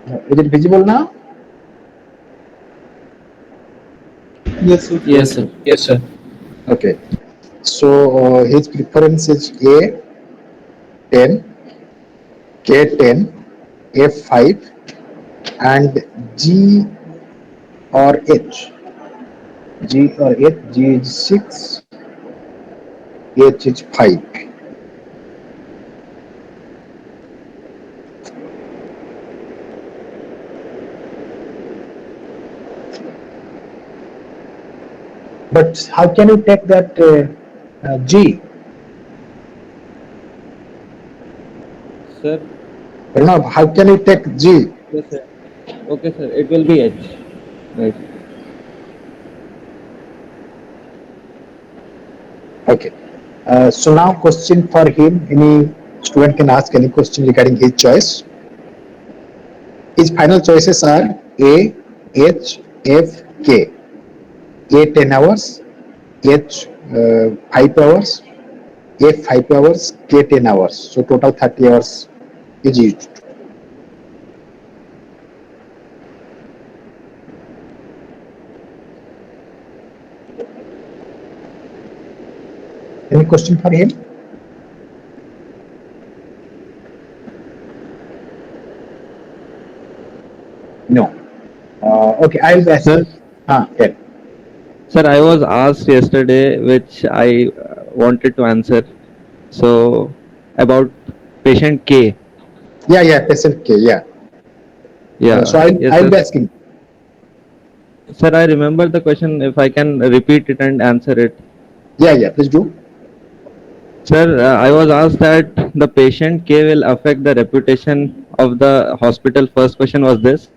Is it visible now? Yes, sir. Yes, sir. Yes, sir. Okay. So his preference is A10, K10, F5, and G or H. G or H, G is 6, H is 5. But how can you take that G? Sir, Pranav, how can you take G? yes, sir. Okay, sir. It will be H. Right. Okay. So now question for him. Any student can ask any question regarding his choice. His final choices are A, H, F, K. A 10 hours, H 5 hours, F 5 hours, K 10 hours. So total 30 hours is used. Any question for him? No. Okay, I'll be Sir, asking. Yeah. sir, I was asked yesterday, which I wanted to answer. So, about patient K. Yeah, patient K. Yeah. So Yeah, yes, I'll sir. be asking. Sir, I remember the question. If I can repeat it and answer it. Yeah, please do. Sir, I was asked that the patient K will affect the reputation of the hospital. First question was this.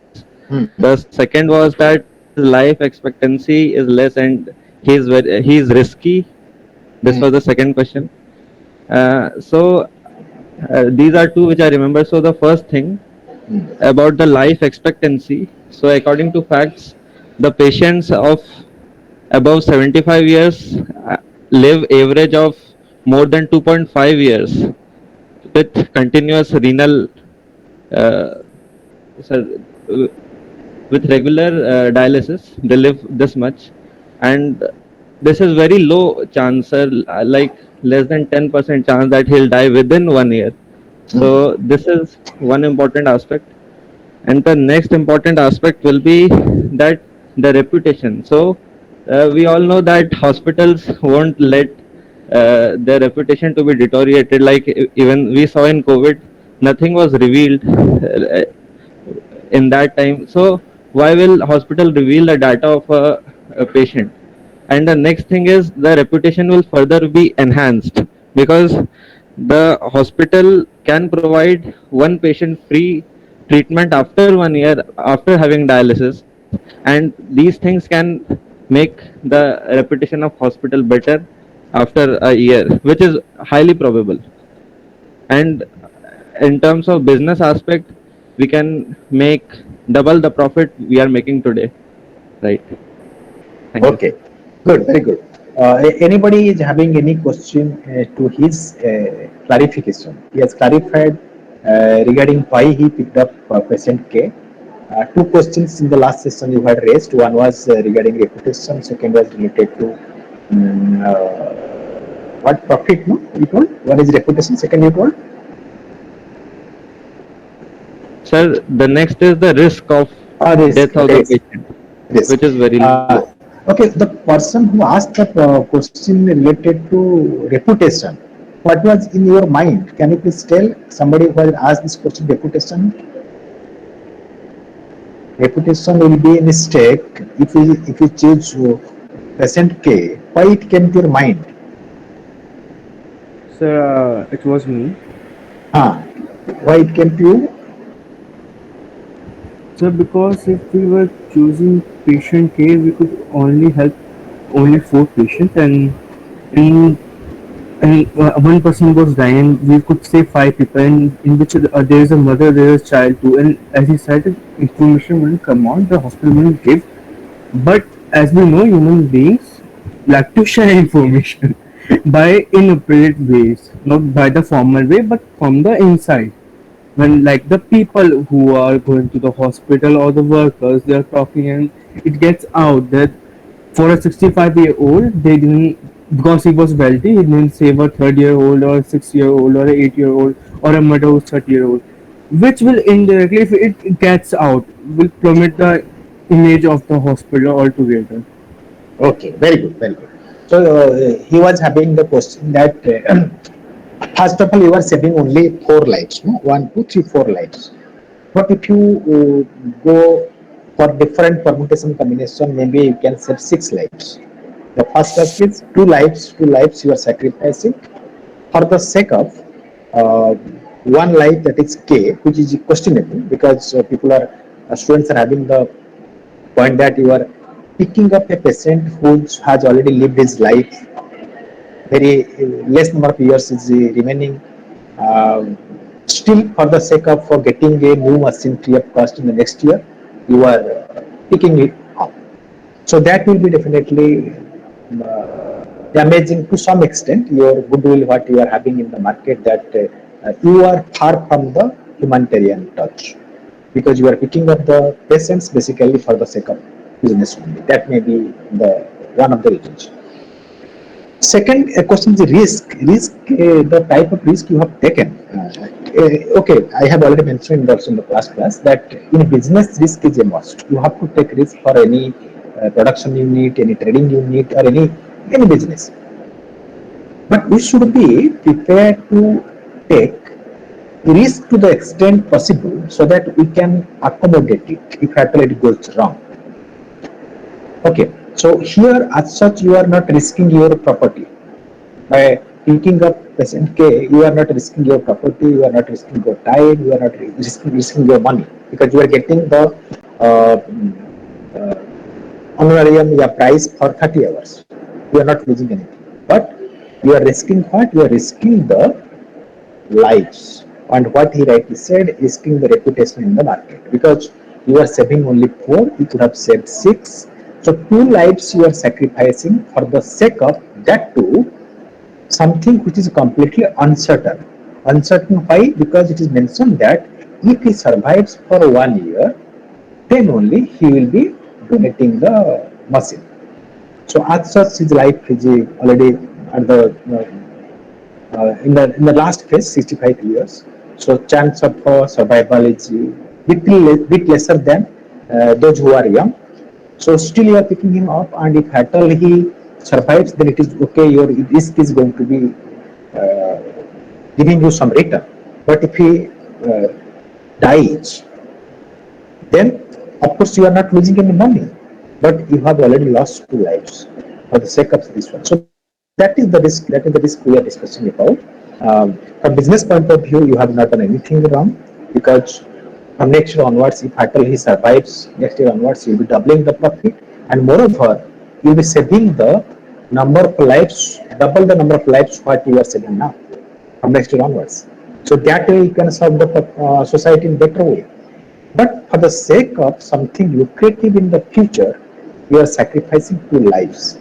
Hmm. The second was that his life expectancy is less and he is risky. This was Hmm. the second question. So these are two which I remember. So the first thing Hmm. about the life expectancy. So according to facts, the patients of above 75 years live average of more than 2.5 years with continuous renal uh, sir, with regular dialysis. They live this much, and this is very low chance, sir, like less than 10% chance that he'll die within 1 year. Hmm. So this is one important aspect, and the next important aspect will be that the reputation. So we all know that hospitals won't let their reputation to be deteriorated. Like even we saw in COVID, nothing was revealed in that time. So why will hospital reveal the data of a patient? And the next thing is the reputation will further be enhanced because the hospital can provide one patient free treatment after 1 year after having dialysis, and these things can make the reputation of hospital better after a year, which is highly probable. And in terms of business aspect, we can make double the profit we are making today, right? Thank you. Okay. Good. Very good. Anybody is having any question to his clarification? He has clarified regarding why he picked up patient K. Two questions in the last session you had raised. One was regarding reputation. Second was related to what profit? No, you told. One is reputation. Second, you told. Sir, the next is the risk of Risk. death of Okay. the patient, Risk. which is very low. Okay. The person who asked the question related to reputation. What was in your mind? Can you please tell somebody who has asked this question? Reputation will be a mistake if you choose patient K. Why it came to your mind? Sir, it was me. Ah, why it came to you? Sir, because if we were choosing patient K, we could only help only four patients, and one person was dying, and we could save five people, and in which there is a mother, there is a child too, and as he said, information wouldn't come out, the hospital wouldn't give. But as we know, human beings like to share information by inappropriate ways, not by the formal way, but from the inside. when like the people who are going to the hospital or the workers, they are talking and it gets out that for a 65-year-old they didn't, because he was wealthy, he didn't save a 30-year-old or a 6-year-old or a 8-year-old or a mother who's 30-year-old, which will indirectly, if it gets out, will plummet the image of the hospital altogether. Okay, very good, very good. So he was having the question that first of all you are saving only four lives, no? One, two, three, four lives. But if you go for different permutation combination, maybe you can save six lives. The first aspect is two lives you are sacrificing for the sake of uh, one life, that is K, which is questionable because people are students are having the point that you are picking up a patient who has already lived his life, very less number of years is remaining. Um, Still, for the sake of for getting a new machine free of cost in the next year, you are picking it up. So that will be definitely damaging to some extent your goodwill what you are having in the market, that you are far from the humanitarian touch because you are picking up the patients basically for the sake of business only. That may be the one of the reasons. Second question is risk. Risk, the type of risk you have taken. Okay, I have already mentioned also in the past class that in business risk is a must. You have to take risk for any production unit, any trading unit, or any business. But we should be prepared to take risk to the extent possible so that we can accommodate it if at all it goes wrong. Okay, so here as such you are not risking your property by picking up patient K. You are not risking your property, you are not risking your time, you are not risking your money because you are getting the uh, uh, honorarium price for 30 hours. You are not losing anything, but you are risking what? You are risking the lives, and what he rightly said, risking the reputation in the market because you are saving only four, you could have saved six. So two lives you are sacrificing for the sake of that too something which is completely uncertain. Uncertain why? Because it is mentioned that if he survives for 1 year, then only he will be donating the machine. So as such, his life is already at the in the last phase, 65 years. So chance of survival is bit lesser than those who are young. So still you are picking him up, and if at all he survives, then it is okay. Your risk is going to be uh, giving you some return. But if he uh, dies, then of course you are not losing any money, but you have already lost two lives for the sake of this one. So that is the risk. That is the risk we are discussing about. From business point of view, you have not done anything wrong because from next year onwards, if at all he survives, next year onwards, you'll be doubling the profit, and moreover, you'll be saving the number of lives, double the number of lives what you are saving now from next year onwards. So that way you can serve the society in better way. But for the sake of something lucrative in the future, you are sacrificing two lives.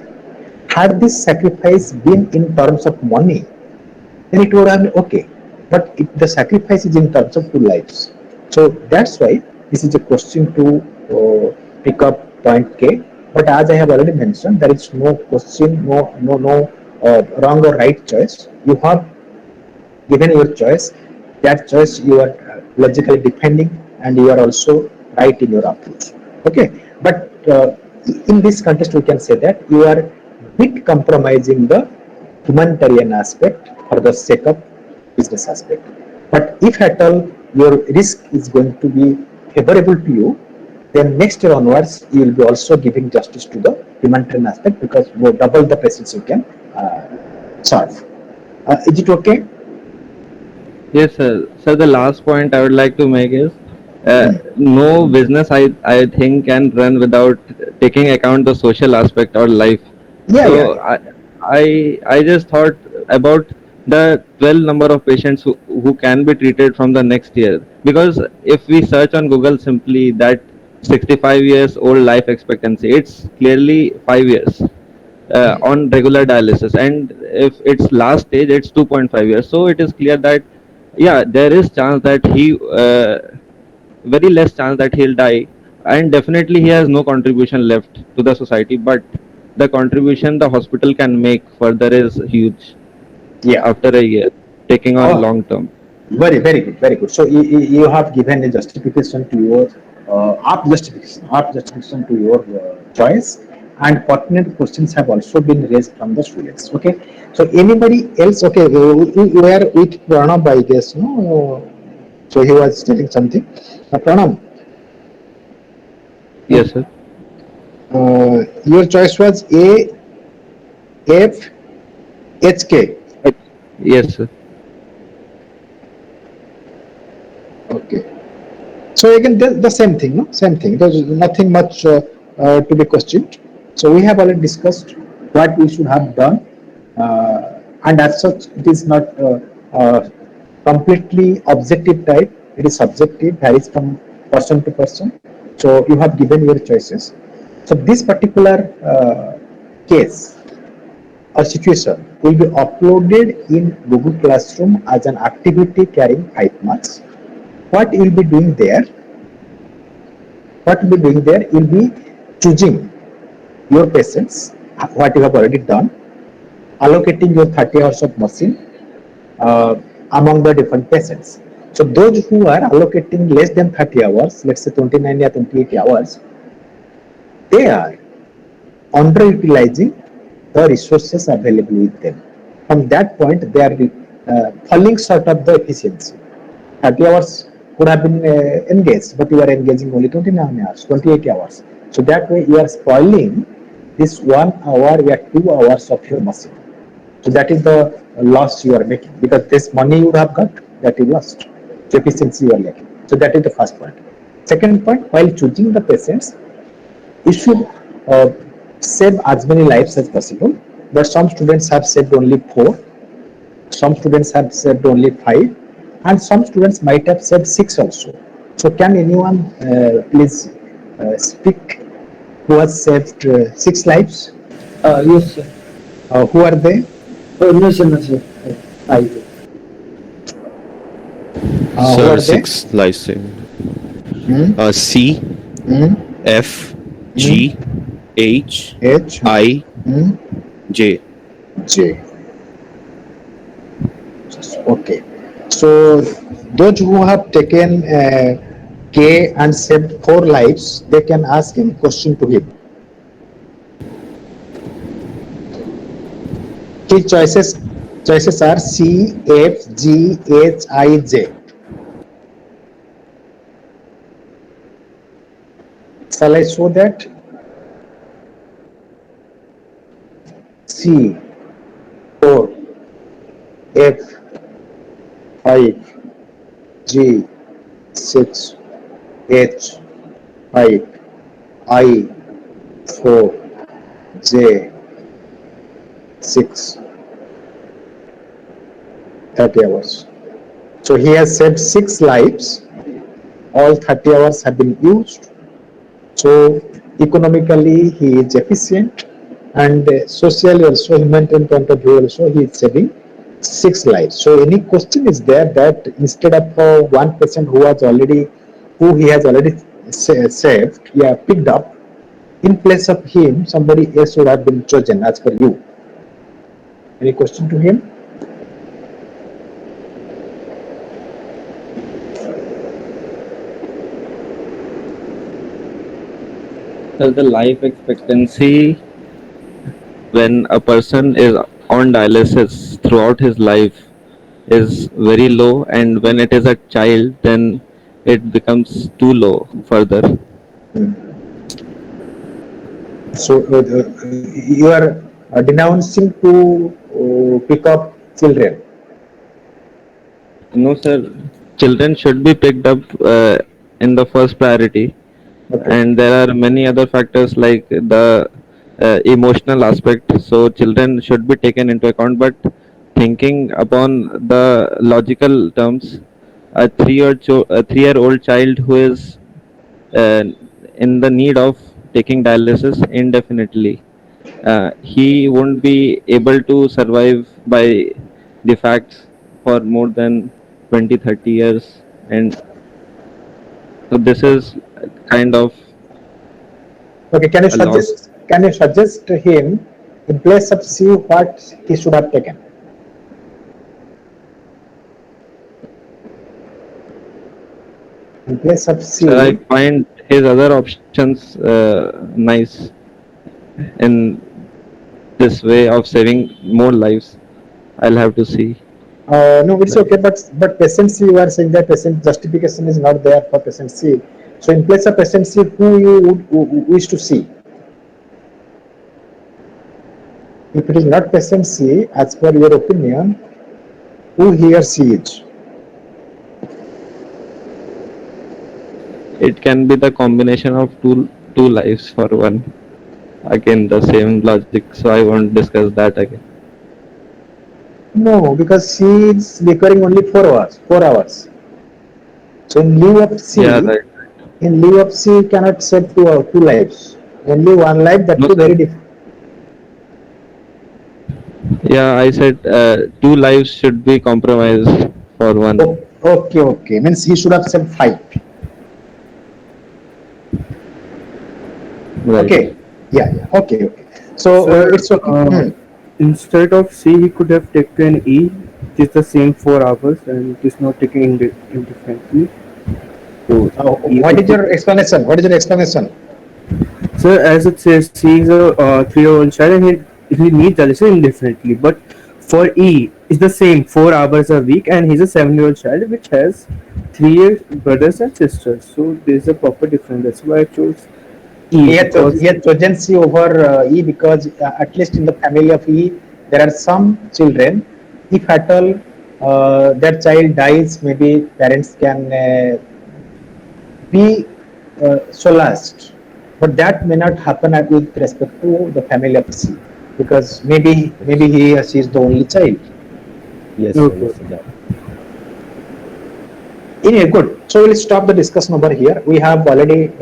Had this sacrifice been in terms of money, then it would have been okay. But the sacrifice is in terms of two lives. So that's why this is a question to pick up point K. But as I have already mentioned, there is no question, no wrong or right choice. You have given your choice. That choice you are logically defending, and you are also right in your approach. Okay, but in this context, we can say that you are bit compromising the humanitarian aspect for the sake of business aspect. But if at all your risk is going to be favorable to you, then next year onwards you will be also giving justice to the humanitarian aspect because you double the patients you can serve. Is it okay? Yes, sir. So the last point I would like to make is no business I think can run without taking account the social aspect or life. Yeah, yeah, So yeah. I just thought about the 12 number of patients who can be treated from the next year, because if we search on Google simply that 65 years old life expectancy, it's clearly 5 years on regular dialysis, and if it's last stage it's 2.5 years. So it is clear that Yeah, there is chance that he very less chance that he'll die, and definitely he has no contribution left to the society, but the contribution the hospital can make further is huge Yeah. after a year taking on Oh, long term. very, very good, very good. So you have given a justification to your up justification to your choice, and pertinent questions have also been raised from the students. Okay, so anybody else? Okay, we were with Pranab, I guess. No, so he was telling something. Pranab, Yes, sir. your choice was A, F, H, K. Yes, sir. Okay. So again, the same thing, no? Same thing. There's nothing much to be questioned. So we have already discussed what we should have done, and as such, it is not completely objective type. It is subjective, varies from person to person. So you have given your choices. So this particular case or situation will be uploaded in Google Classroom as an activity carrying 5 marks. What you will be doing there? What you will be doing there? You will be choosing your patients, what you have already done, allocating your 30 hours of machine uh, among the different patients. So those who are allocating less than 30 hours, let's say 29 or 28 hours, they are underutilizing the resources available with them. From that point, they are falling short of the efficiency. 30 hours could have been engaged, but you are engaging only 29 hours, 28 hours. So that way you are spoiling this 1 hour or 2 hours of your machine. So that is the loss you are making, because this money you would have got, that you lost. So efficiency you are lacking. So that is the first point. Second point, while choosing the patients, you should uh, save as many lives as possible. But some students have saved only four, some students have saved only five, and some students might have saved six also. So, can anyone please speak who has saved six lives? Yes, sir. Who are they? No, sir, no, sir. I Who are Sir, they? six license. Hmm? C, Hmm? F, Hmm? G, H, H? I, Hmm? J. J. Okay. So those who have taken K and saved four lives, they can ask any question to him. His choices are C, F, G, H, I, J. Shall I show that? C, 4, F, 5, G, 6, H, 5, I, 4, J, 6, 30 hours. So he has saved 6 lives. All 30 hours have been used. So economically he is efficient, and socially also, humanitarian point of view also, he is saving 6 lives. So any question is there that instead of one person who he has already saved, yeah, picked up, in place of him somebody else would have been chosen as per you. Any question to him? So the life expectancy when a person is on dialysis throughout his life is very low, and when it is a child, then it becomes too low further. So you are denouncing to pick up children. No, sir. Children should be picked up in the first priority, Okay. and there are many other factors like the emotional aspect. So children should be taken into account, but thinking upon the logical terms, a 3-year-old child who is uh, in the need of taking dialysis indefinitely, he won't be able to survive by the facts for more than 20, 30 years. And so this is kind of Okay, a loss. can you suggest to him in place of C what he should have taken? In place of So I C, find his other options nice in this way of saving more lives. I'll have to see. no, it's okay, but patient C, you are saying that patient justification is not there for patient C. So in place of patient C, who you would wish to see? If it is not patient C, as per your opinion, who he or she is? It can be the combination of two lives for one. Again, the same logic, so I won't discuss that again. No, because she is requiring only 4 hours. 4 hours. So Yeah, right. in lieu of C, you cannot save two lives. Only one life. That No, too sir. very different. Yeah, I said two lives should be compromised for one. Okay, okay. Means he should have saved five. Right. Okay. Yeah, yeah. Okay, okay. So Sir, it's okay. instead of C, he could have taken E, which is the same 4 hours and it is not taken indifferently. So E What would is be. your explanation? What is your explanation? So as it says, C is a 3-year-old child and he needs dialysis indifferently. But for E, it's the same 4 hours a week and he's a 7-year-old child which has 3 brothers and sisters. So there's a proper difference. That's why I chose E He because had chosen C over E because at least in the family of E, there are some children. If at all that child dies, maybe parents can be solaced. But that may not happen with respect to the family of C, because maybe he or she is the only child. Yes, sir. okay. Yes, sir. That. Anyway, good. So we'll stop the discussion over here. We have already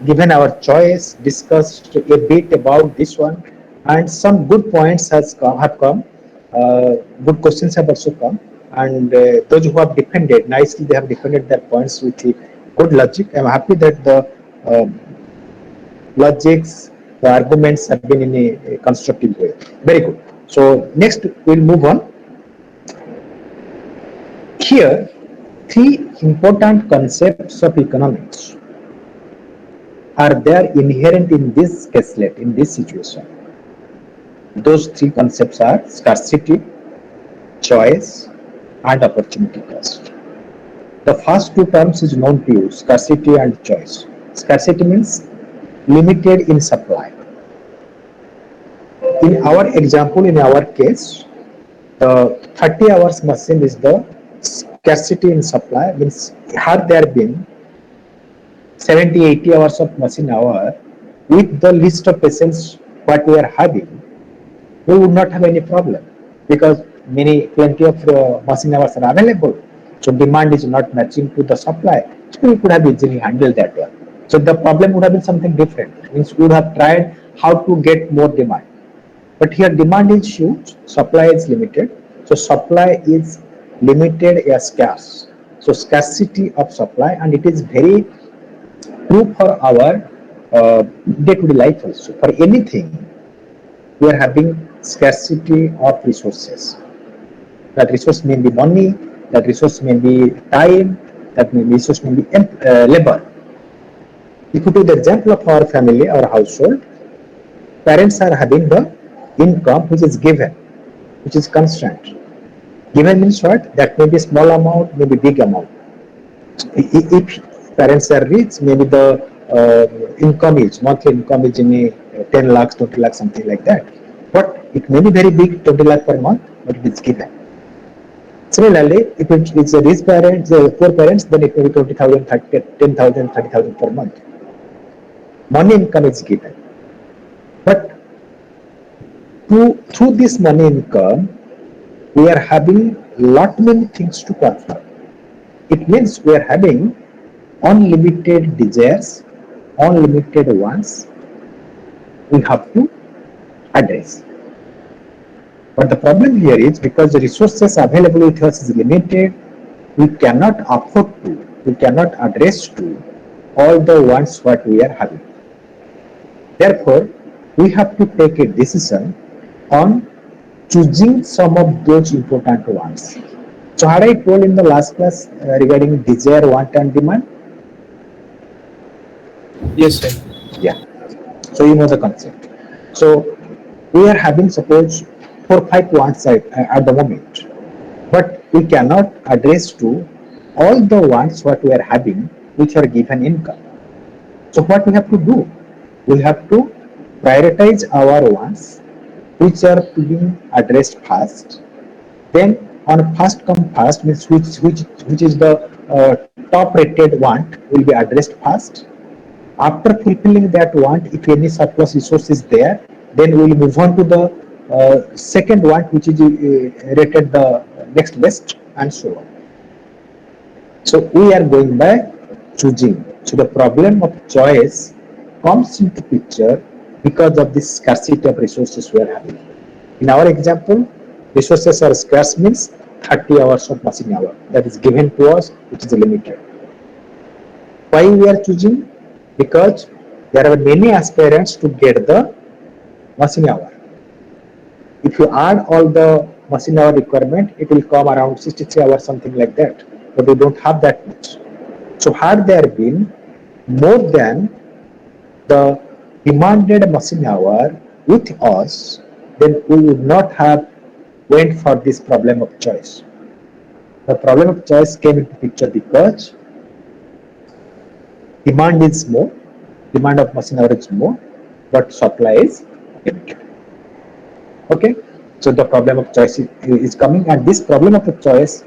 given our choice, discussed a bit about this one, and some good points have come. Good questions have also come, and those who have defended nicely, they have defended their points with good logic. I'm happy that the uh, logics, the arguments have been in a constructive way. Very good. So next we'll move on. Here, three important concepts of economics are there inherent in this caselet, in this situation. Those three concepts are scarcity, choice, and opportunity cost. The first two terms is known to you, scarcity and choice. Scarcity means limited in supply. In our example, in our case, the 30 hours machine is the scarcity in supply, means had there been 70, 80 hours of machine hour with the list of patients what we are having, we would not have any problem because plenty of machine hours are available. So demand is not matching to the supply. So we could have easily handled that one. So the problem would have been something different. Means we would have tried how to get more demand. But here demand is huge, supply is limited. So supply is limited or scarce. So scarcity of supply, and it is very true for our day-to-day life also. For anything, we are having scarcity of resources. That resource may be money, that resource may be time, that resource may be labor. If you take the example of our family, our household, parents are having the income which is given, which is constant. Given means what? That may be small amount, maybe big amount. If parents are rich, maybe the income is monthly income is in a 10 lakhs, 20 lakhs, something like that. But it may be very big, 20 lakh per month, but it is given. Similarly, if it's a rich parents, poor parents, then it may be 20,000, 10,000, 30,000 per month. Money income is given. But through this money income, we are having lot many things to control. It means we are having unlimited desires, unlimited wants, we have to address. But the problem here is because the resources available with us is limited, we cannot afford to, we cannot address to all the wants what we are having. Therefore, we have to take a decision on choosing some of those important ones. So, had I told in the last class regarding desire, want, and demand? Yes, sir. Yeah. So, you know the concept. So, we are having suppose 4 5 wants at the moment, but we cannot address to all the wants what we are having which are given income. So, what we have to do? We have to prioritize our wants which are to be addressed first. Then on first come first means which is the top rated want will be addressed first. After fulfilling that want, if any surplus resource is there, then we will move on to the second want which is rated the next best and so on. So we are going by choosing. So the problem of choice comes into picture because of this scarcity of resources we are having. In our example, resources are scarce means 30 hours of machine hour that is given to us, which is limited. Why we are choosing? Because there are many aspirants to get the machine hour. If you add all the machine hour requirement, it will come around 63 hours, something like that. But we don't have that much. So had there been more than the demanded machine hour with us, then we would not have went for this problem of choice. The problem of choice came into picture because demand is more, demand of machine hour is more, but supply is limited. Okay, so the problem of choice is coming, and this problem of the choice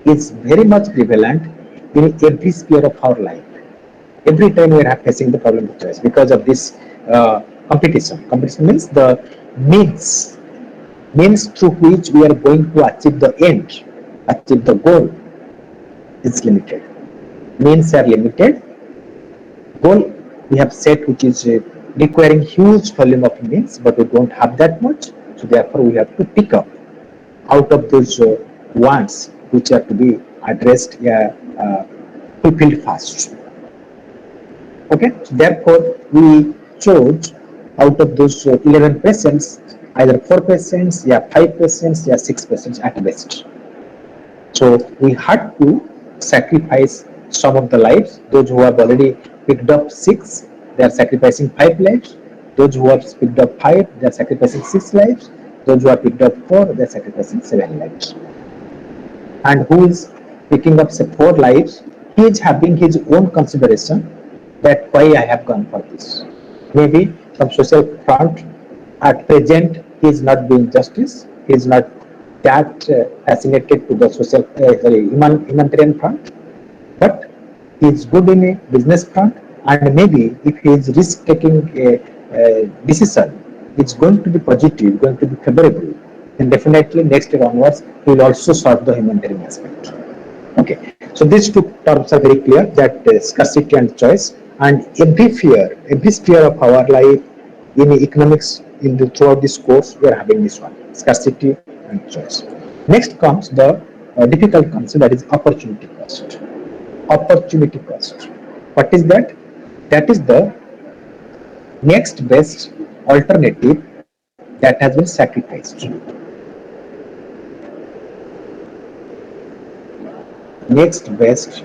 is very much prevalent in every sphere of our life. Every time we are facing the problem of choice because of this competition. Competition means the means, means through which we are going to achieve the end, achieve the goal is limited. Means are limited. Goal we have set which is requiring huge volume of means, but we don't have that much. So therefore, we have to pick up out of those wants which are to be addressed, fulfilled fast. Okay, so therefore we chose out of those 11 patients, either 4 patients, yeah, 5 patients, yeah, 6 patients at best. So we had to sacrifice some of the lives. Those who have already picked up 6, they are sacrificing 5 lives. Those who have picked up 5, they are sacrificing 6 lives. Those who have picked up 4, they are sacrificing 7 lives. And who is picking up say 4 lives, he is having his own consideration that why I have gone for this. Maybe from social front at present he is not doing justice. He is not that fascinated to the social humanitarian front, but he is good in a business front, and maybe if he is risk taking a decision, it's going to be positive, going to be favorable, then definitely next year onwards he will also solve the humanitarian aspect. Okay, so these two terms are very clear, that scarcity and choice, and every sphere of our life in economics throughout this course we are having this one, scarcity and choice. Next comes the difficult concept, that is opportunity cost. Opportunity cost. What is that? That is the next best alternative that has been sacrificed. Next best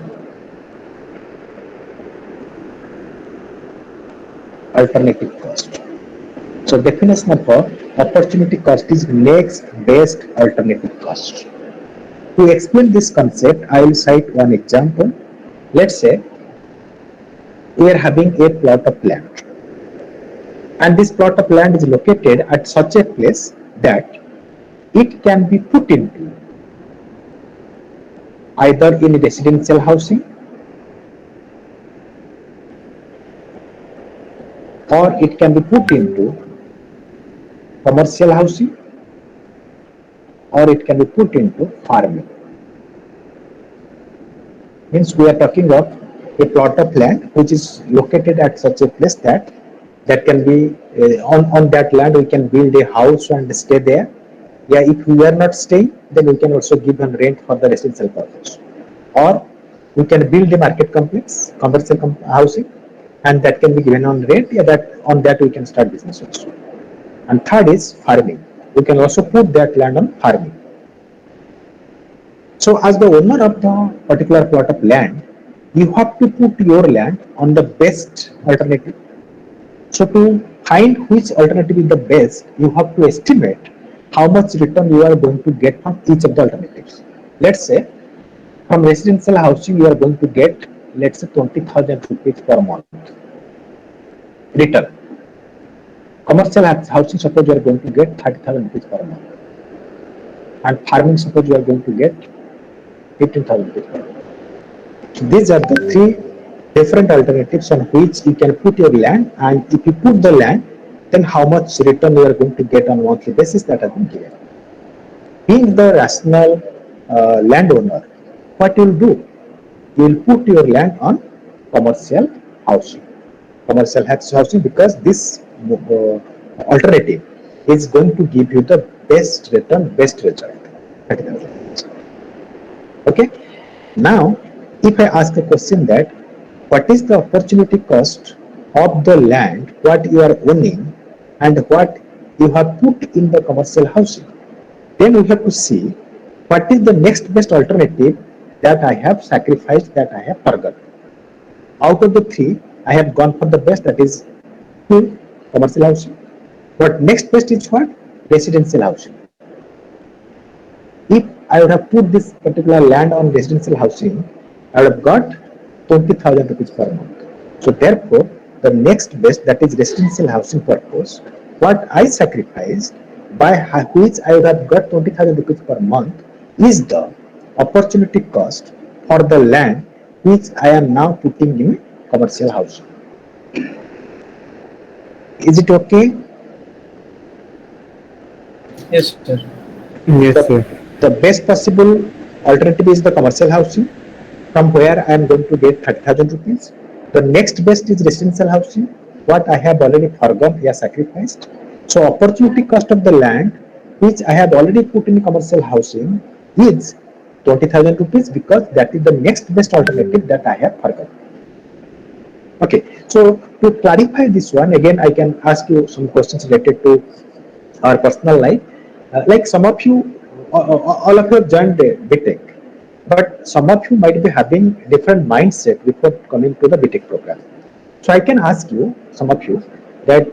alternative cost. So definition of opportunity cost is next best alternative cost. To explain this concept, I will cite one example. Let's say we are having a plot of land, and this plot of land is located at such a place that it can be put into either in residential housing, or it can be put into commercial housing, or it can be put into farming. Means we are talking of a plot of land which is located at such a place that can be on that land we can build a house and stay there. Yeah, if we are not staying, then we can also give them rent for the residential purpose. or we can build a market complex, commercial housing, and that can be given on rent. Yeah, that on that we can start business also. And third is farming. We can also put that land on farming. So as the owner of the particular plot of land, you have to put your land on the best alternative. So to find which alternative is the best, you have to estimate how much return you are going to get from each of the alternatives. Let's say from residential housing you are going to get, let's say, 20,000 rupees per month return. Commercial housing, suppose you are going to get 30,000 rupees per month, and farming, suppose you are going to get 18,000 rupees per month. So these are the three different alternatives on which you can put your land, and if you put the land, then how much return you are going to get on a monthly basis, that has been given. Being the rational landowner, what you will do? You will put your land on commercial housing. Commercial housing, because this alternative is going to give you the best return, best result. Okay. Now, if I ask a question that what is the opportunity cost of the land, what you are owning, and what you have put in the commercial housing, then we have to see what is the next best alternative that I have sacrificed, that I have forgotten. Out of the three, I have gone for the best, that is commercial housing. But next best is what? Residential housing. If I would have put this particular land on residential housing, I would have got 20,000 rupees per month. So therefore, the next best, that is residential housing purpose, what I sacrificed, by which I would have got 20,000 rupees per month, is the opportunity cost for the land which I am now putting in commercial housing. Is it okay? Yes, sir. Yes, The, sir. the best possible alternative is the commercial housing, from where I am going to get 30,000 rupees. The next best is residential housing, what I have already forgone, yeah, sacrificed. So opportunity cost of the land which I have already put in commercial housing is 20,000 rupees, because that is the next best alternative that I have forgotten. Okay, so to clarify this one, again I can ask you some questions related to our personal life. Like some of you, all of you have joined the BTech, but some of you might be having different mindset before coming to the BTech program. So I can ask you, some of you, that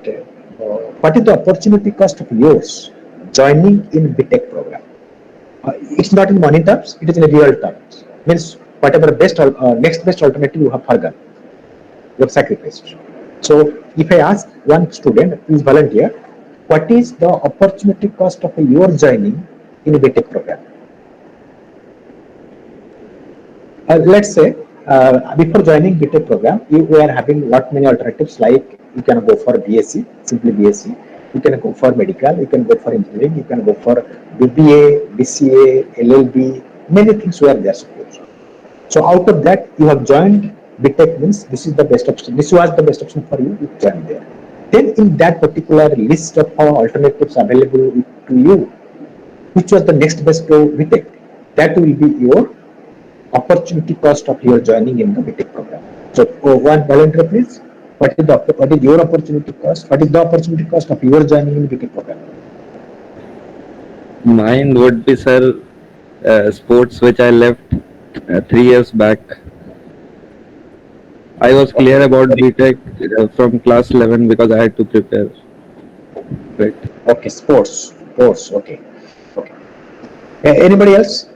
what is the opportunity cost of yours joining in BTech program? It's not in money terms; it is in real terms. Means whatever best next best alternative you have forgotten, you have sacrificed. So if I ask one student, please volunteer, what is the opportunity cost of your joining in a BTech program? Let's say before joining BTech program, you were having lot many alternatives, like you can go for BSc, simply BSc, you can go for medical, you can go for engineering, you can go for BBA, BCA, LLB, many things were there, suppose. So out of that, you have joined BTech, means this is the best option. This was the best option for you. You joined there. Then in that particular list of alternatives available to you, which was the next best to BTech, that will be your opportunity cost of your joining in the BTech program. So one volunteer, please. What is your opportunity cost? What is the opportunity cost of your joining in BTech program? Mine would be, sir, sports, which I left 3 years back. I was clear Okay. about BTech from class 11 because I had to prepare. Right. Okay. Sports. Okay. Okay. Anybody else?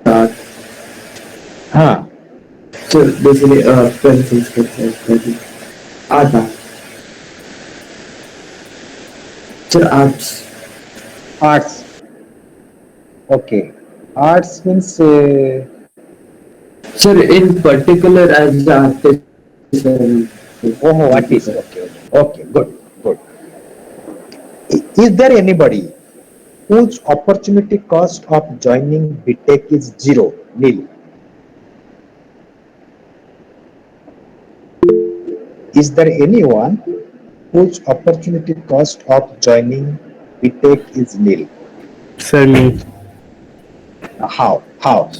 Uh, Huh. so basically, pencil skills, art, sir, arts. Arts. Okay. Arts means. Sir, in particular, as an artist, Oh, artist. Okay. Okay. Okay. Good. Good. Is there anybody whose opportunity cost of joining BTech is zero, nil? Is there anyone whose opportunity cost of joining BTech is nil? Sir, me. How? How?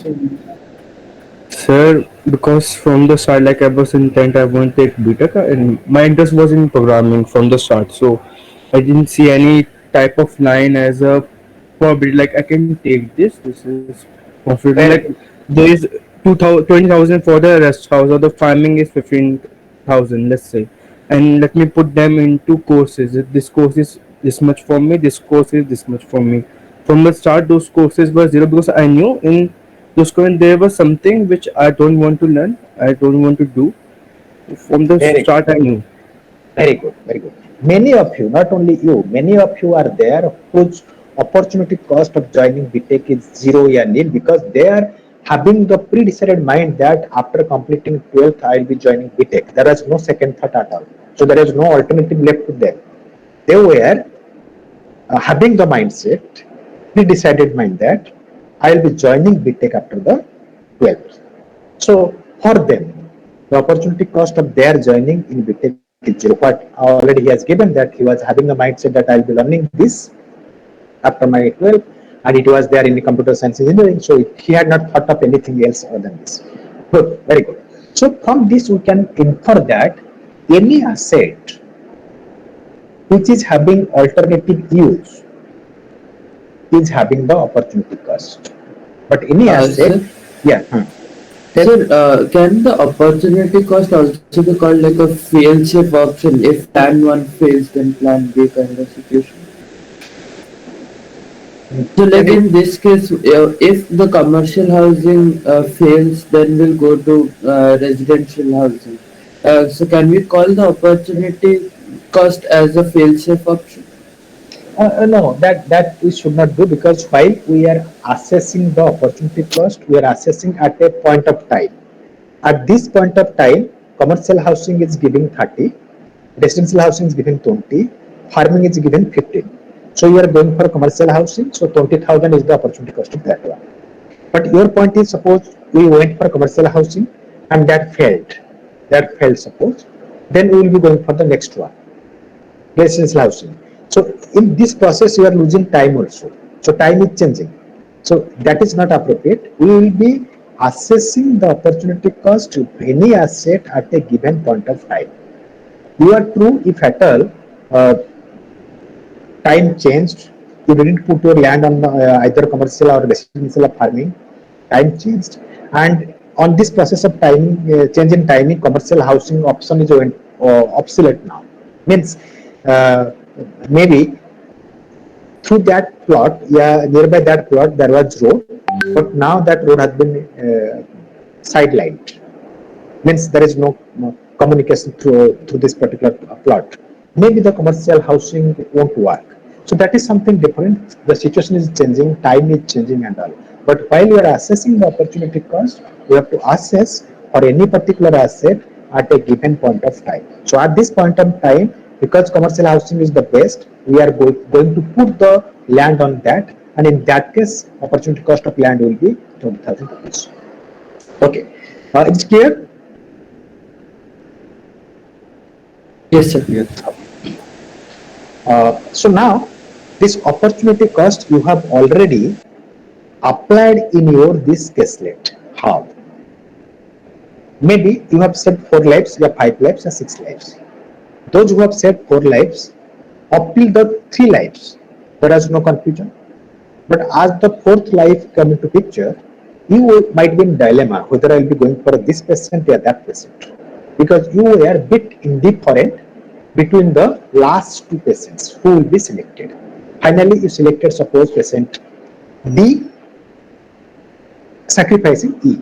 Sir, because from the start, like I was intent, I want to take BTech, and my interest was in programming from the start. So I didn't see any type of line as a probability. Like I can take this. This is confident. Like Very good. there is 20,000 for the rest house, or the farming is 15,000. Let's say, and let me put them into courses. This course is this much for me. This course is this much for me. From the start, those courses were zero because I knew in those courses there was something which I don't want to learn. I don't want to do. From the Very good. start, I knew. Very good. Very good. Many of you, not only you, many of you are there whose opportunity cost of joining BTech is zero or nil because they are having the pre-decided mind that after completing 12th, I will be joining BTech. There is no second thought at all. So there is no alternative left to them. They were having the mindset, pre-decided mind that I will be joining BTech after the 12th. So for them, the opportunity cost of their joining in BTech is zero. But already he has given that he was having the mindset that I will be learning this after my 12, and it was there in the computer science engineering. So he had not thought of anything else other than this. Good, very good. So from this we can infer that any asset which is having alternative use is having the opportunity cost. But any asset, Sir, yeah, tell. sir, can the opportunity cost also be called like a fail-safe option? If plan one fails, then plan B kind of situation. So, Can like you in this case, if the commercial housing fails, then we'll go to residential housing. So, can we call the opportunity cost as a fail-safe option? No, that we should not do because while we are assessing the opportunity cost, we are assessing at a point of time. At this point of time, commercial housing is giving 30, residential housing is giving 20, farming is given 15. So you are going for commercial housing, so 20,000 is the opportunity cost of that one. But your point is suppose we went for commercial housing and that failed suppose, then we will be going for the next one residential housing. So in this process, you are losing time also. So time is changing. So that is not appropriate. We will be assessing the opportunity cost of any asset at a given point of time. You are true if at all time changed. You didn't put your land on either commercial or residential or farming. Time changed, and on this process of timing change in timing, commercial housing option is obsolete now. Means uh, maybe through that plot, yeah, nearby that plot there was road, but now that road has been sidelined. Means there is no communication through this particular plot. Maybe the commercial housing won't work. So that is something different. The situation is changing, time is changing, and all. But while you are assessing the opportunity cost, you have to assess for any particular asset at a given point of time. So at this point of time, because commercial housing is the best, we are going to put the land on that, and in that case, opportunity cost of land will be 20,000 rupees. Okay, it's clear. Yes, sir. So now this opportunity cost you have already applied in your this caselet. How? Maybe you have said 4 lives, yeah, 5 lives, or 6 lives. Those who have said 4 lives, up till the 3 lives, there is no confusion. But as the fourth life come into picture, you might be in dilemma whether I will be going for this patient or that patient, because you were a bit indifferent between the last two patients who will be selected. Finally, you selected suppose patient D, sacrificing E.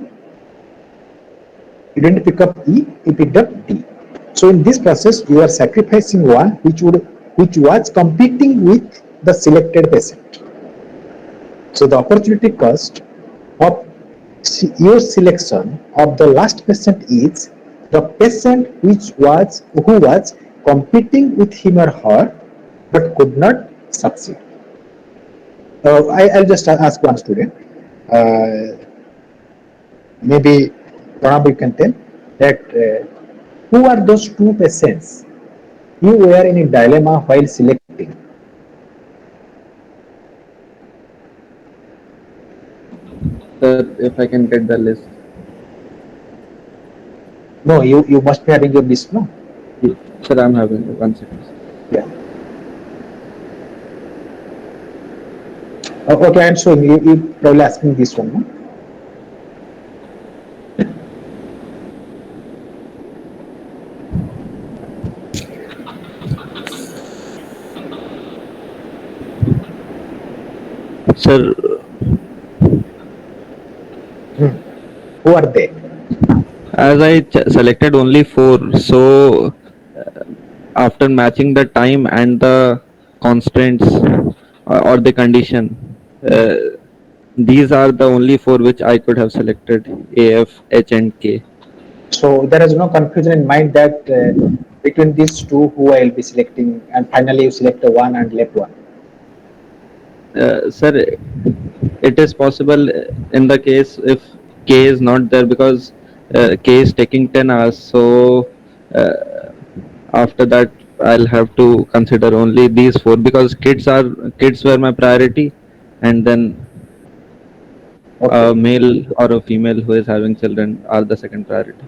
You didn't pick up E, you picked up D. So in this process, you are sacrificing one which was competing with the selected patient. So the opportunity cost of your selection of the last patient is the patient who was competing with him or her but could not succeed. I'll just ask one student. Uh, Maybe Pranab, you can tell that who are those two patients you were in a dilemma while selecting. if I can get the list. No, you must be having your list, no? Sir, I'm having 1 second. Yeah. Okay, I'm showing you. You probably asking this one, no? Sir, Hmm. Who are they? as I selected only four, so after matching the time and the constraints or the condition, uh, these are the only four which I could have selected: A, F, H, and K. So there is no confusion in mind that between these two, who I will be selecting, and finally you select the one and left one. Sir, it is possible in the case if K is not there, because K is taking 10 hours. So uh, after that, I'll have to consider only these four, because kids were my priority, and then Okay. a male or a female who is having children are the second priority.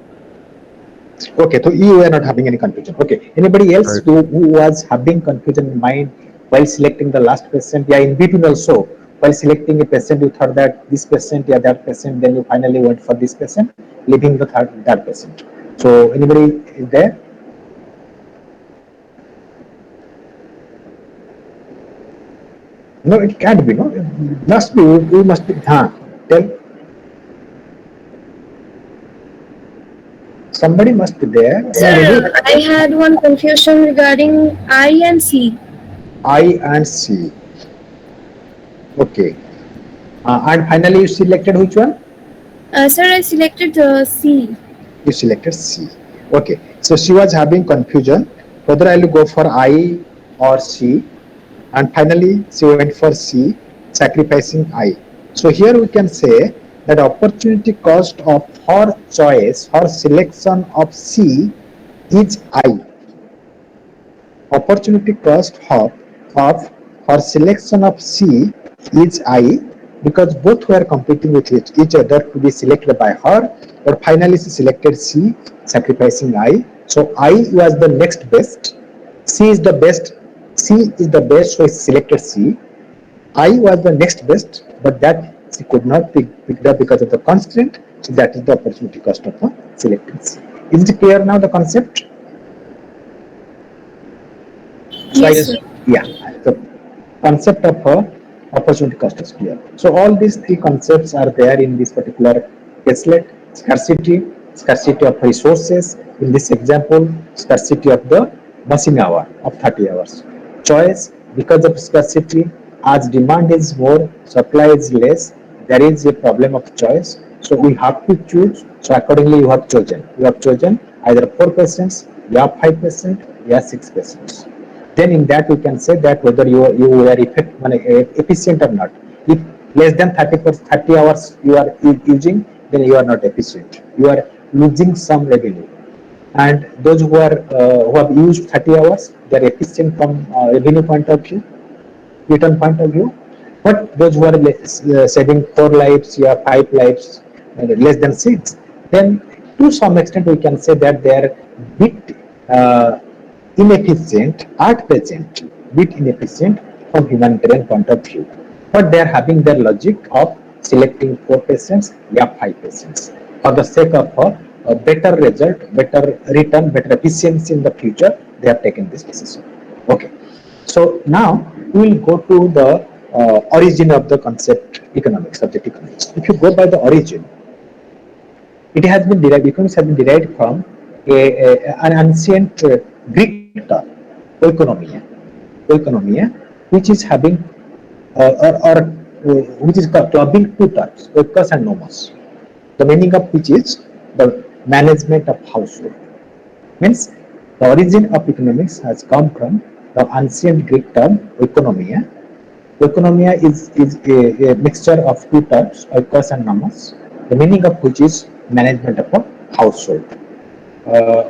Okay, so you were not having any confusion. Okay, anybody else Right. who was having confusion in mind while selecting the last patient? Yeah, in between also, while selecting a patient, you thought that this patient, yeah, that patient, then you finally went for this patient, leaving the that patient. So anybody is there? No, it can't be. No, it must be. You must be. Tell. Somebody must be there. Sir, I had one confusion regarding I and C. I and C. Okay. And finally, you selected which one? Sir, I selected C. You selected C. Okay. So she was having confusion whether I'll go for I or C. And finally, she went for C, sacrificing I. So here we can say that opportunity cost of her choice, her selection of C is I. Opportunity cost of her selection of C is I, because both were competing with each other to be selected by her, but finally she selected C, sacrificing I. So I was the next best. C is the best. C is the best, so she selected C. I was the next best, but that she could not pick it up because of the constraint. So that is the opportunity cost of selecting C. Is it clear now, the concept? So I, Yes, Yes. sir. yeah, the concept of opportunity cost is clear. So all these three concepts are there in this particular caselet: scarcity of resources. In this example, scarcity of the machine hour of 30 hours. Choice, because of scarcity, as demand is more, supply is less, there is a problem of choice. So we have to choose. So accordingly, you have chosen. You have chosen either 4%, you have 5%, you have 6%. Then in that we can say that whether you are efficient or not. If less than 30 hours you are using, then you are not efficient. You are losing some revenue. And those who have used 30 hours, they are efficient from revenue point of view, return point of view. But those who are saving 4 lives, yeah, 5 lives, less than 6, then to some extent we can say that they are bit inefficient at present, bit inefficient from humanitarian point of view. But they are having their logic of selecting 4%, yeah, 5%, for the sake of a better result, better return, better efficiency in the future. They have taken this decision. Okay. So now we will go to the origin of the concept economics, subject economics. If you go by the origin, it has been derived, economics has been derived from an ancient Greek term, oikonomia, oikonomia, which is having which is clubbing two terms, oikos and nomos. The meaning of which is the management of household. Means the origin of economics has come from the ancient Greek term oikonomia. Oikonomia is a mixture of two terms, oikos and nomos, the meaning of which is management of a household. Uh,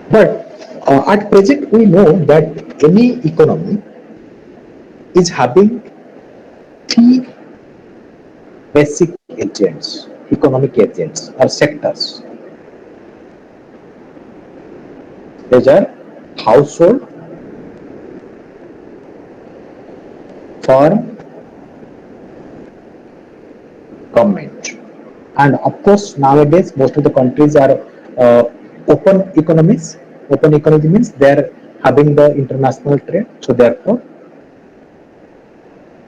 but at present, we know that any economy is having basic agents, economic agents or sectors. These are household, farm, government. And of course, nowadays, most of the countries are open economies. Open economy means they're having the international trade, so therefore,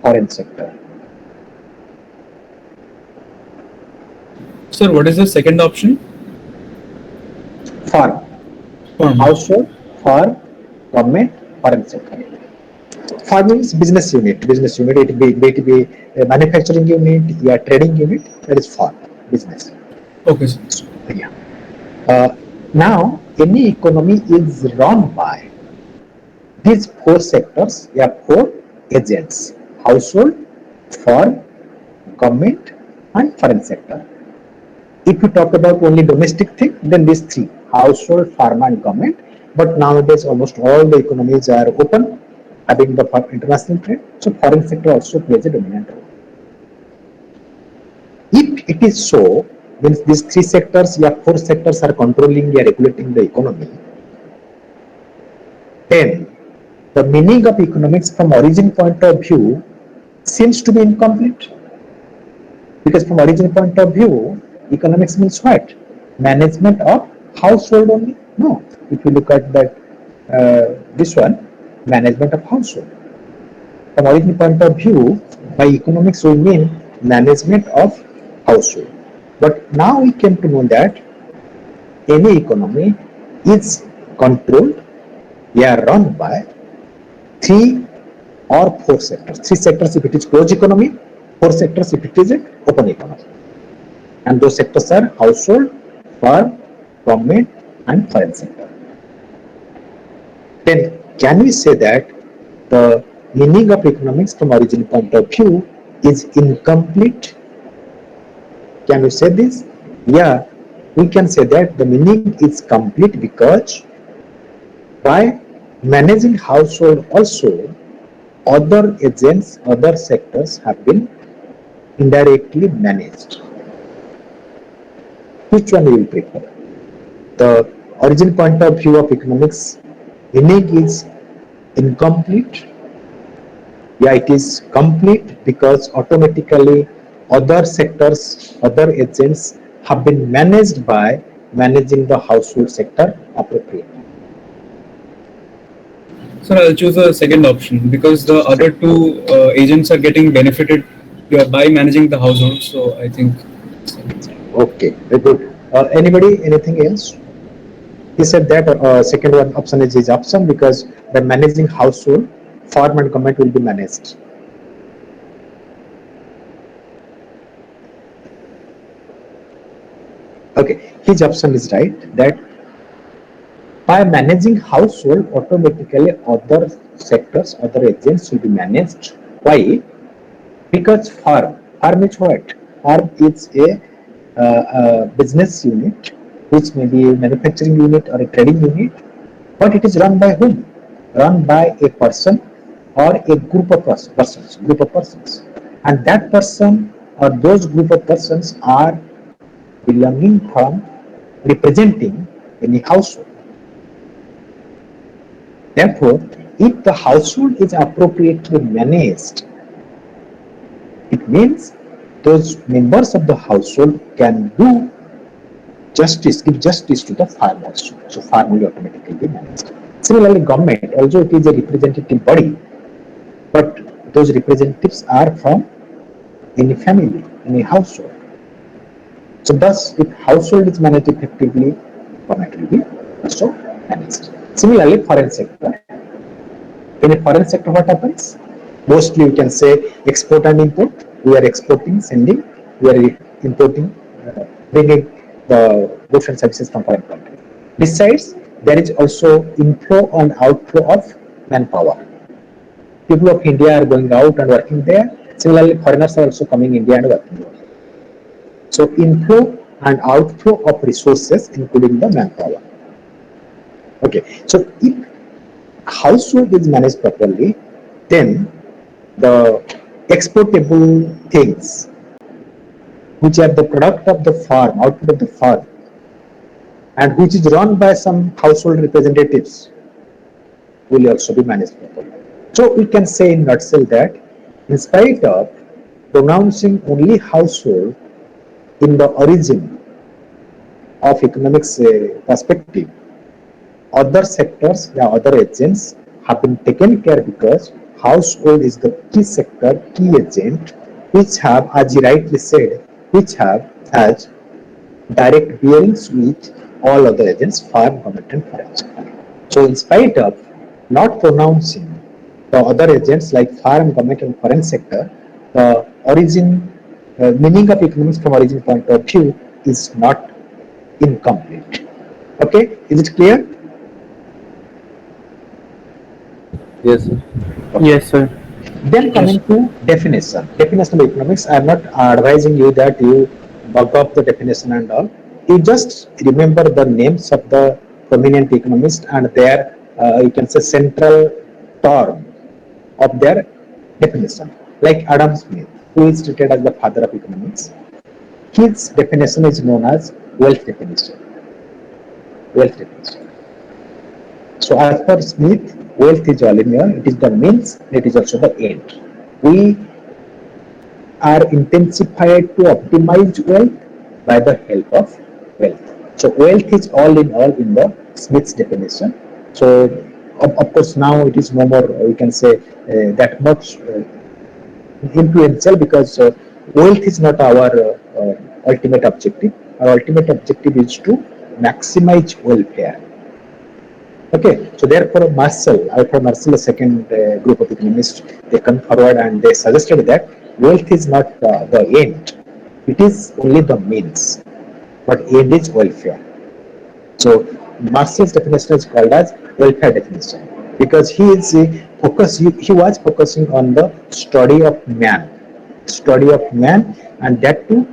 foreign sector. Sir, what is the second option? Farm, Farm. household, farm, government, foreign sector. Farm means business unit. Business unit, it be a manufacturing unit, yeah, trading unit. That is farm business. Okay, sir. Yeah. Now, any economy is run by these four sectors, yeah, four agents: household, farm, government, and foreign sector. If you talk about only domestic thing, then these three: household, farm, and government. But nowadays, almost all the economies are open, having the international trade. So, foreign sector also plays a dominant role. If it is so, means these three sectors, yeah, four sectors are controlling, yeah, regulating the economy, then the meaning of economics from origin point of view seems to be incomplete. Because from origin point of view, economics means what? Management of household only? No. If you look at that, this one, management of household. From origin point of view, by economics we mean management of household. But now we came to know that any economy is controlled, they are run by three or four sectors. Three sectors if it is closed economy, four sectors if it is an open economy. And those sectors are household, farm, government, and foreign sector. Then can we say that the meaning of economics from origin point of view is incomplete? Can we say this? Yeah, we can say that the meaning is complete because by managing household also, other agents, other sectors have been indirectly managed. Which one you will prefer? The origin point of view of economics, meaning is incomplete. Yeah, it is complete because automatically other sectors, other agents have been managed by managing the household sector appropriately. Sir, I'll choose the second option because the other two agents are getting benefited by managing the household. So I think. Okay, very good. Anybody, anything else? He said that second one option is his option because by managing household, farm and government will be managed. Okay, his option is right that by managing household, automatically other sectors, other agents will be managed. Why? Because farm is what? Farm is a business unit, which may be a manufacturing unit or a trading unit, but it is run by whom? Run by a person or a group of persons, and that person or those group of persons are belonging from representing any household. Therefore, if the household is appropriately managed, it means those members of the household can do justice, give justice to the farm also. So farm will automatically be managed. Similarly, government, although it is a representative body, but those representatives are from any family, any household. So thus, if household is managed effectively, government will be also managed. Similarly, foreign sector. In a foreign sector, what happens? Mostly you can say export and import. We are exporting, sending. We are importing, bringing the goods and services from foreign countries. Besides, there is also inflow and outflow of manpower. People of India are going out and working there. Similarly, foreigners are also coming India and working there. So inflow and outflow of resources, including the manpower. Okay, so if household is managed properly, then the exportable things which are the product of the farm, output of the farm, and which is run by some household representatives, will also be managed properly. So we can say in nutshell that in spite of pronouncing only household in the origin of economics perspective, other sectors, the other agents have been taken care because household is the key sector, key agent, which have, as you rightly said, which have as direct bearings with all other agents, farm, government, and foreign sector. So, in spite of not pronouncing the other agents like farm, government, and foreign sector, the origin, meaning of economics from origin point of view is not incomplete. Okay, is it clear? Yes, sir. Yes, sir. Then Yes. coming to definition of economics, I am not advising you that you bug up the definition and all. You just remember the names of the prominent economists and their, you can say, central term of their definition. Like Adam Smith, who is treated as the father of economics, his definition is known as wealth definition. Wealth definition. So as per Smith, wealth is all in all. It is the means. It is also the end. We are intensified to optimize wealth by the help of wealth. So wealth is all in the Smith's definition. So of course now it is no more, we can say, that much influential because wealth is not our ultimate objective. Our ultimate objective is to maximize welfare. Okay, so therefore Marshall, a second group of economists, they come forward and they suggested that wealth is not the end; it is only the means, but end is welfare. So Marshall's definition is called as welfare definition because he was focusing on the study of man, and that too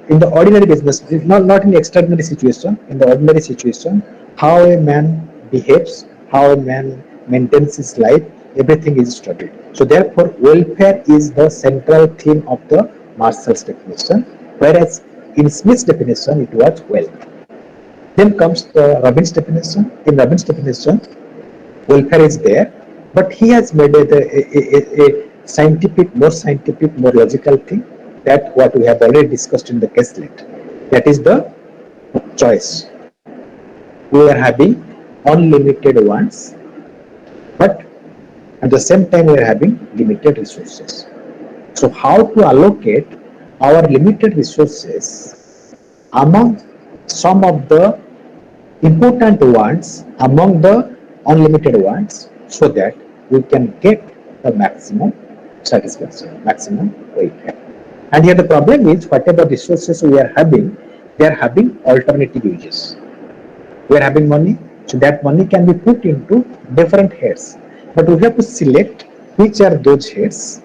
in the ordinary business, not in extraordinary situation. In the ordinary situation, how a man behaves, how a man maintains his life, everything is studied. So therefore, welfare is the central theme of the Marshall's definition, whereas in Smith's definition, it was wealth. Then comes the Robbins definition. In Robbins definition, welfare is there, but he has made a scientific, more logical thing that what we have already discussed in the caselet. That is the choice. We are having unlimited wants, but at the same time we are having limited resources. So how to allocate our limited resources among some of the important ones among the unlimited ones so that we can get the maximum satisfaction, maximum welfare. And here the problem is whatever resources we are having, they are having alternative uses. We are having money, so that money can be put into different heads. But we have to select which are those heads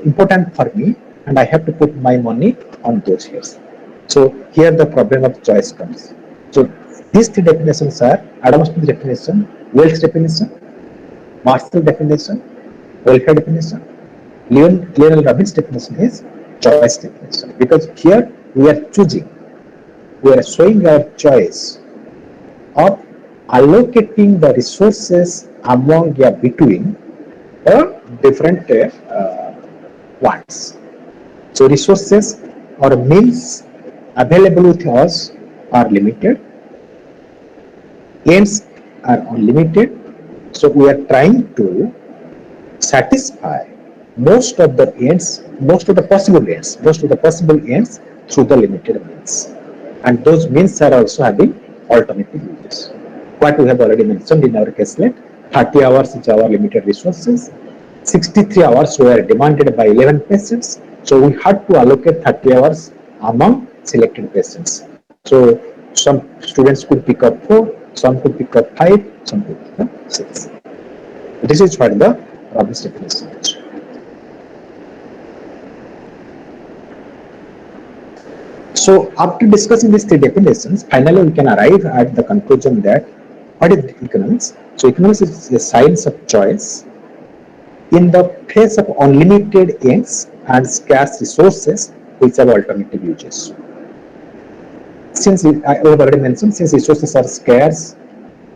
important for me, and I have to put my money on those heads. So here the problem of choice comes. So these three definitions are Adam Smith definition, wealth definition, Marshall definition, welfare definition. Lionel Robbins definition is choice definition because here we are choosing, we are showing our choice of allocating the resources among between different wants. So resources or means available with us are limited, ends are unlimited. So we are trying to satisfy most of the ends, most of the possible ends through the limited means. And those means are also having alternative uses. What we have already mentioned in our caselet, 30 hours is our limited resources. 63 hours were demanded by 11 patients. So we had to allocate 30 hours among selected patients. So some students could pick up 4, some could pick up 5, some could pick up 6. This is what the Robbins definition is. So after discussing these three definitions, finally we can arrive at the conclusion that what is economics? So economics is a science of choice. In the face of unlimited ends and scarce resources, which have alternative uses. Since I have already mentioned, since resources are scarce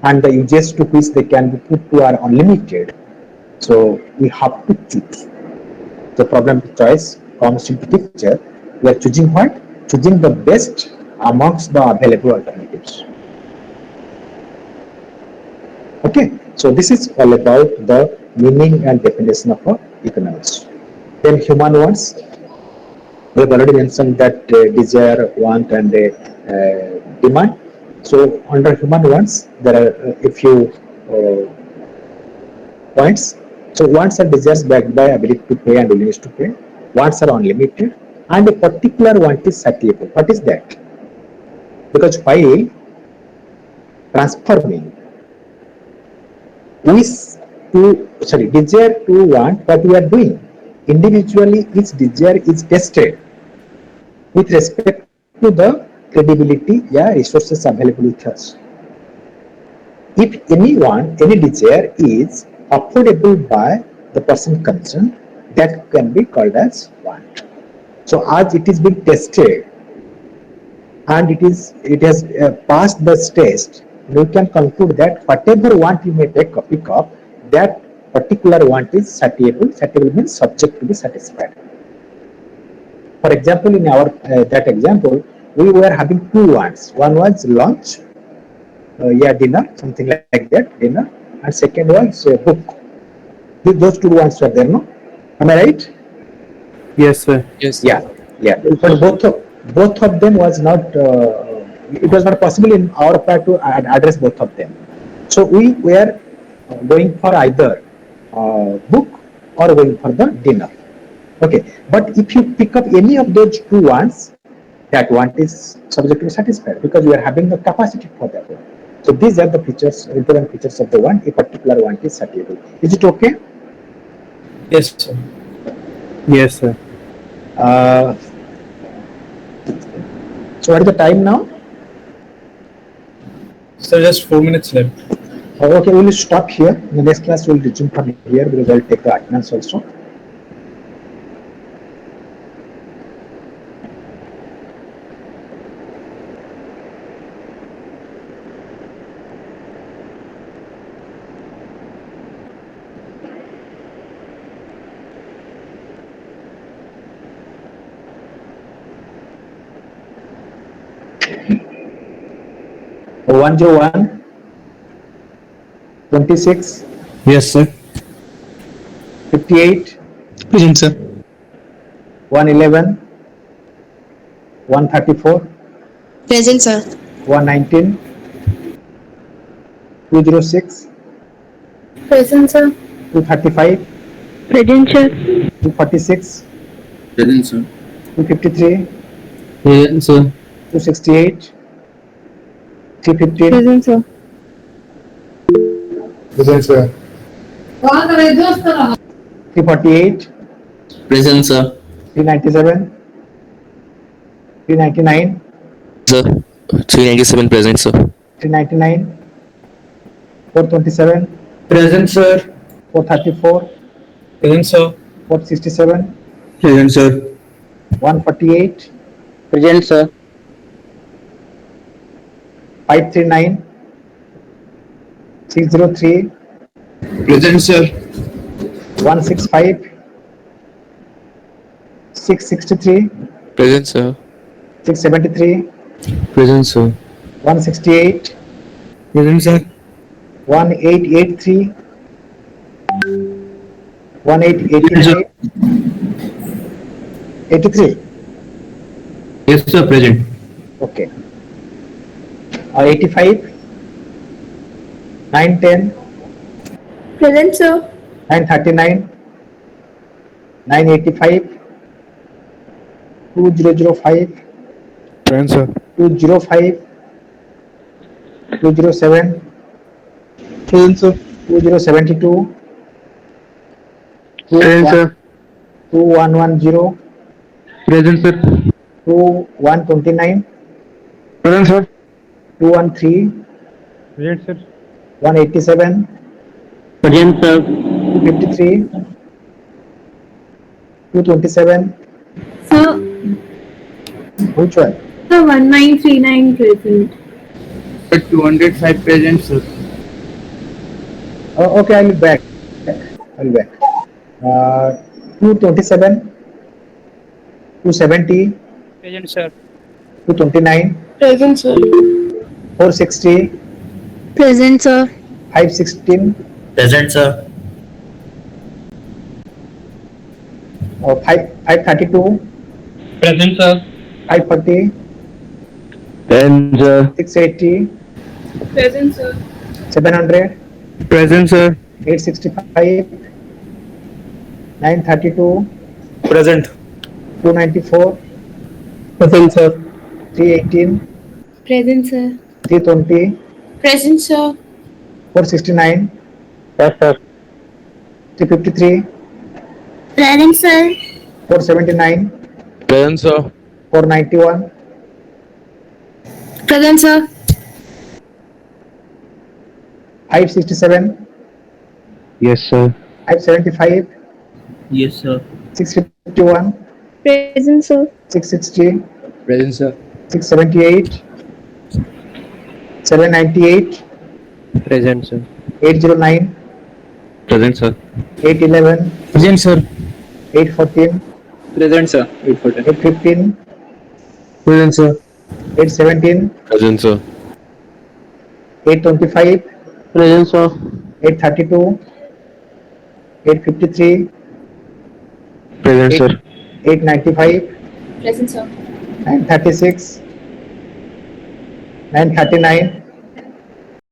and the uses to which they can be put to are unlimited, so we have to choose. The problem of choice comes into picture. We are choosing what? Choosing the best amongst the available alternatives. Okay, so this is all about the meaning and definition of economics. Then human wants. We have already mentioned that desire, want, and demand. So under human wants, there are a few points. So wants and desires backed by ability to pay and willingness to pay. Wants are unlimited, and a particular want is satiable. What is that? Because while transforming wish desire to want, what we are doing individually, each desire is tested with respect to the credibility, resources available with us. If any want, any desire is affordable by the person concerned, that can be called as want. So as it is being tested and it has passed the test, we can conclude that whatever want you may pick up, that particular want is satiable. Satiable means subject to be satisfied. For example, in our that example, we were having two wants. One was lunch, dinner, something like that, dinner, and second was book. Those two wants were there, no? Am I right? Yes, sir. Yes. Yeah, yeah. But both of them was not. It was not possible in our part to address both of them. So we were going for either book or going for the dinner. Okay, but if you pick up any of those two wants, that want is subject to be satisfied because you are having the capacity for that one. So these are the features, important features of the one. A particular want is satiable. Is it okay? Yes, sir. Yes, sir. So what is the time now? So just 4 minutes left. Okay, we will stop here. In the next class, we will resume from here because I will take the attendance also. One zero one 26 Yes, sir. 58 Present, sir. 111 134 Present, sir. 119 206 Present, sir. 235 Present, sir. 246 Present, sir. 253 Present, sir. 268 315 Present, sir. Present, sir. 348 Present, sir. 397 399 Sir. 397 present, sir. 399 427 Present, sir. 434 Present, sir. 467 Present, sir. 148 Present, sir. 539 603 Present, sir. 165 663 Present, sir. 673 Present, sir. 168 Present, sir. 1883 1888 83. Yes, sir. Present. Okay. 85 910 Present, sir. 939 985 2005 Present, sir. 205 207 Present, sir. 2072 Present, sir. 2110 Present, sir. 2129 Present, sir. 213 Present, sir. 187 Present, sir. 253 227 Sir. Which one? The 1939 present. 205 present, sir. Oh, okay, I'll be back. I'll be back. 227, 270, Present, sir. 229, Present, sir. 460, Present, sir. 516, Present, sir. 532, Present, sir. 540, Present, sir. 680, Present, sir. 700, Present, sir. 865, 932, Present. 294, Present, sir. 318, Present, sir. 320, Present, sir. 469, Yes, sir. 353, Present, sir. 479, Present, sir. 491, Present, sir. 567, Yes, sir. 575, Yes, sir. 651, Present, sir. 660, Present, sir. 678, 798, Present, sir. 809, Present, sir. 811, Present, sir. 814, Present, sir. 814. 815, Present, sir. 817, Present, sir. 825, Present, sir. 832, 853, Present, 8, sir. 895, Present, sir. 936, 939,